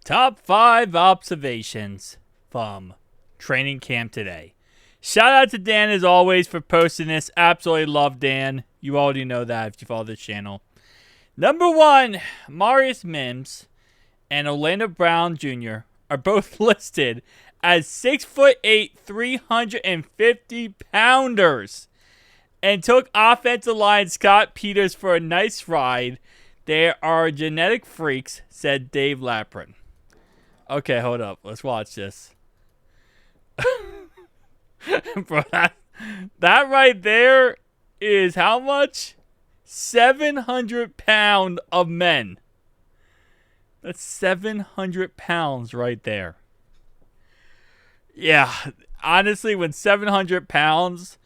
Top 5 observations from training camp today. Shout out to Dan as always for posting this. Absolutely love Dan. You already know that if you follow this channel. Number 1, Marius Mims and Orlando Brown Jr. are both listed as 6'8", 350-pounders and took offensive line Scott Peters for a nice ride. They are genetic freaks, said Dave Laprin. Okay, hold up. Let's watch this. Bro, that right there is how much? 700 pounds of men. That's 700 pounds right there. Yeah, honestly, when 700 pounds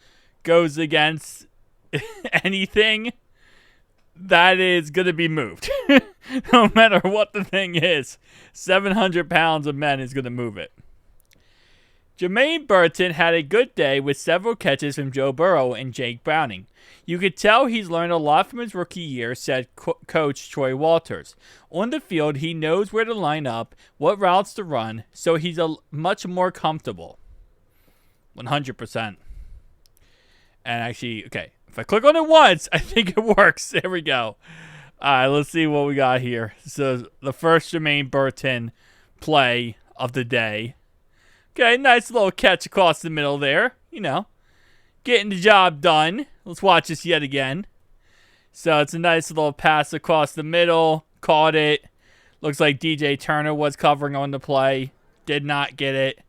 goes against anything, that is going to be moved. No matter what the thing is, 700 pounds of men is going to move it. Jermaine Burton had a good day with several catches from Joe Burrow and Jake Browning. You could tell he's learned a lot from his rookie year, said Coach Troy Walters. On the field, he knows where to line up, what routes to run, so he's much more comfortable. 100%. And actually, okay, if I click on it once, I think it works. There we go. All right, let's see what we got here. So the first Jermaine Burton play of the day. Okay, nice little catch across the middle there. You know, getting the job done. Let's watch this yet again. So it's a nice little pass across the middle. Caught it. Looks like DJ Turner was covering on the play. Did not get it.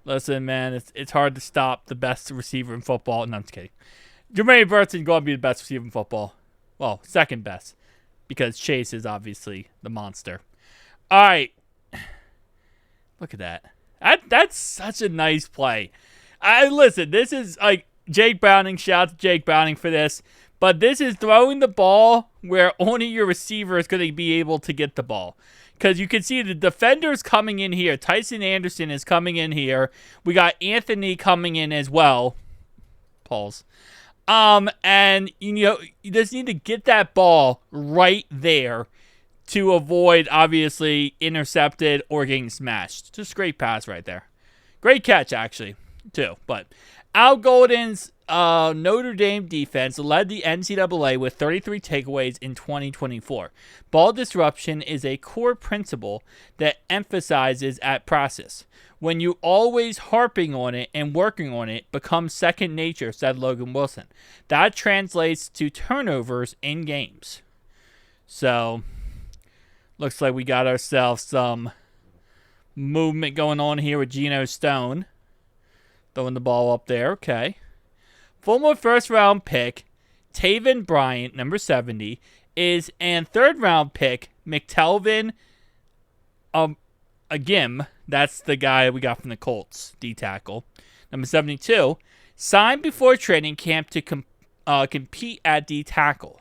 Listen, man, it's hard to stop the best receiver in football. No, I'm just kidding. Jermaine Burton going to be the best receiver in football. Well, second best. Because Chase is obviously the monster. All right. Look at that. That's such a nice play. Listen, this is like Jake Browning. Shout out to Jake Browning for this. But this is throwing the ball where only your receiver is going to be able to get the ball. Because you can see the defenders coming in here. Tyson Anderson is coming in here. We got Anthony coming in as well. Pause. And you just need to get that ball right there to avoid, obviously, intercepted or getting smashed. Just great pass right there. Great catch, actually, too. But Al Golden's Notre Dame defense led the NCAA with 33 takeaways in 2024. Ball disruption is a core principle that emphasizes at practice. When you always harping on it and working on it becomes second nature, said Logan Wilson. That translates to turnovers in games. So, looks like we got ourselves some movement going on here with Geno Stone. Throwing the ball up there. Okay. Former first-round pick, Taven Bryant, number 70, and third-round pick, McTelvin Agim. That's the guy we got from the Colts, D-tackle. Number 72, signed before training camp to compete at D-tackle.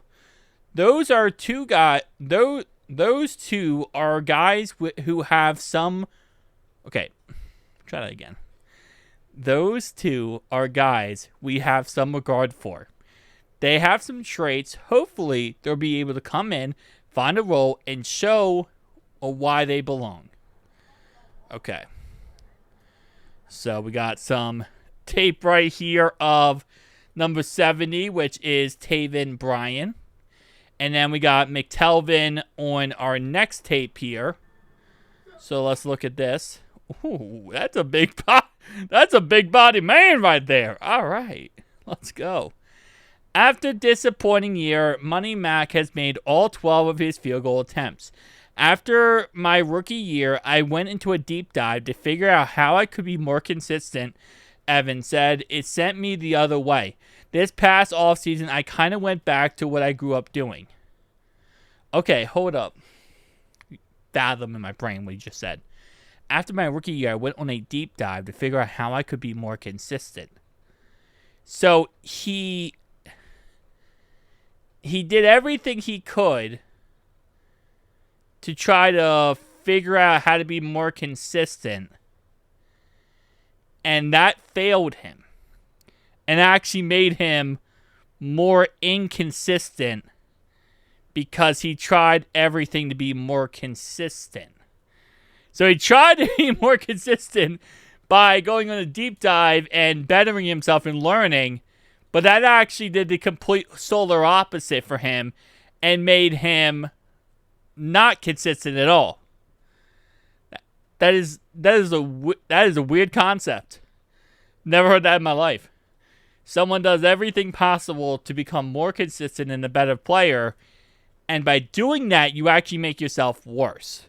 Those are two guys. Those two are guys who have some. Okay, try that again. Those two are guys we have some regard for. They have some traits. Hopefully, they'll be able to come in, find a role, and show why they belong. Okay. So we got some tape right here of number 70, which is Taven Bryan. And then we got McTelvin on our next tape here. So let's look at this. Ooh, that's a big body man right there. All right, let's go. After disappointing year, Money Mac has made all 12 of his field goal attempts. After my rookie year, I went into a deep dive to figure out how I could be more consistent, Evan said. It sent me the other way. This past offseason, I kind of went back to what I grew up doing. Okay, hold up. Fathom in my brain what you just said. After my rookie year, I went on a deep dive to figure out how I could be more consistent. So he did everything he could to try to figure out how to be more consistent. And that failed him. And actually made him more inconsistent because he tried everything to be more consistent. So he tried to be more consistent by going on a deep dive and bettering himself and learning, but that actually did the complete solar opposite for him and made him not consistent at all. That is a weird concept. Never heard that in my life. Someone does everything possible to become more consistent and a better player, and by doing that, you actually make yourself worse.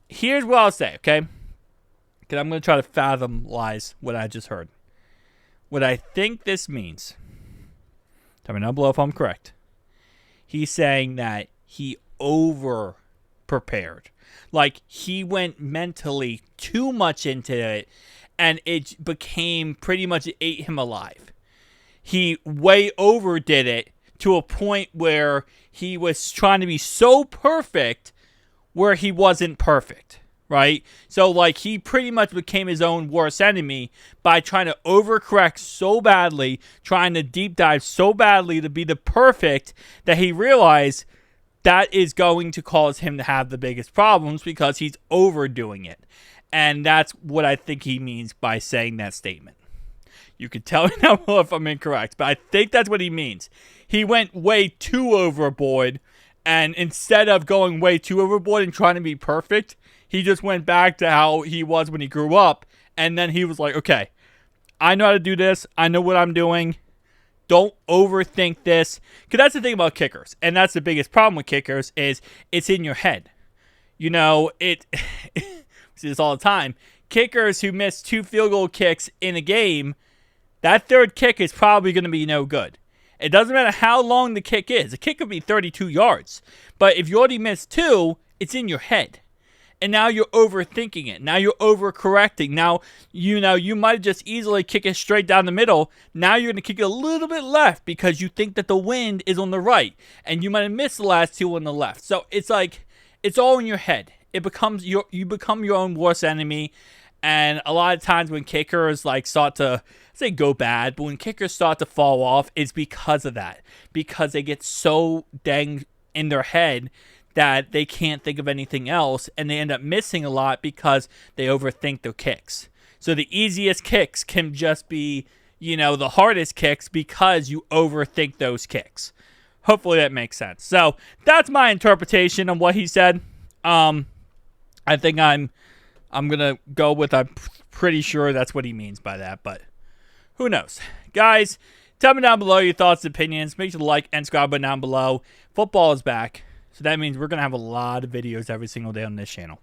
Here's what I'll say, okay? Because I'm going to try to fathom what I just heard. What I think this means, tell me down below if I'm correct. He's saying that he over-prepared. Like, he went mentally too much into it, and it became pretty much, it ate him alive. He way overdid it to a point where he was trying to be so perfect where he wasn't perfect, right? So, like, he pretty much became his own worst enemy by trying to overcorrect so badly, trying to deep dive so badly to be the perfect, that he realized that is going to cause him to have the biggest problems because he's overdoing it. And that's what I think he means by saying that statement. You could tell me now if I'm incorrect, but I think that's what he means. He went way too overboard, and instead of going way too overboard and trying to be perfect, he just went back to how he was when he grew up, and then he was like, okay, I know how to do this. I know what I'm doing. Don't overthink this. Because that's the thing about kickers, and that's the biggest problem with kickers is it's in your head. You know, we see this all the time. Kickers who miss 2 field goal kicks in a game, that third kick is probably going to be no good. It doesn't matter how long the kick is. The kick could be 32 yards. But if you already missed 2, it's in your head. And now you're overthinking it. Now you're overcorrecting. Now, you might just easily kick it straight down the middle. Now you're going to kick it a little bit left because you think that the wind is on the right. And you might have missed the last 2 on the left. So it's like, it's all in your head. You become your own worst enemy. And a lot of times when kickers start to go bad, but when kickers start to fall off, it's because of that. Because they get so dang in their head that they can't think of anything else, and they end up missing a lot because they overthink their kicks. So the easiest kicks can just be, the hardest kicks because you overthink those kicks. Hopefully that makes sense. So that's my interpretation of what he said. I think I'm going to go with, I'm pretty sure that's what he means by that, but who knows? Guys, tell me down below your thoughts and opinions. Make sure to like and subscribe button down below. Football is back, so that means we're going to have a lot of videos every single day on this channel.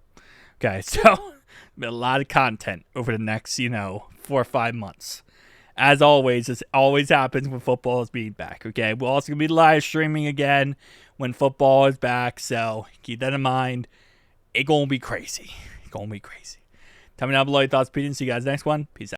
Okay, so a lot of content over the next, 4 or 5 months. As always, this always happens when football is being back, okay? We're also going to be live streaming again when football is back, so keep that in mind. It's going to be crazy. It's going to be crazy. Tell me down below your thoughts, opinions. See you guys next one. Peace out.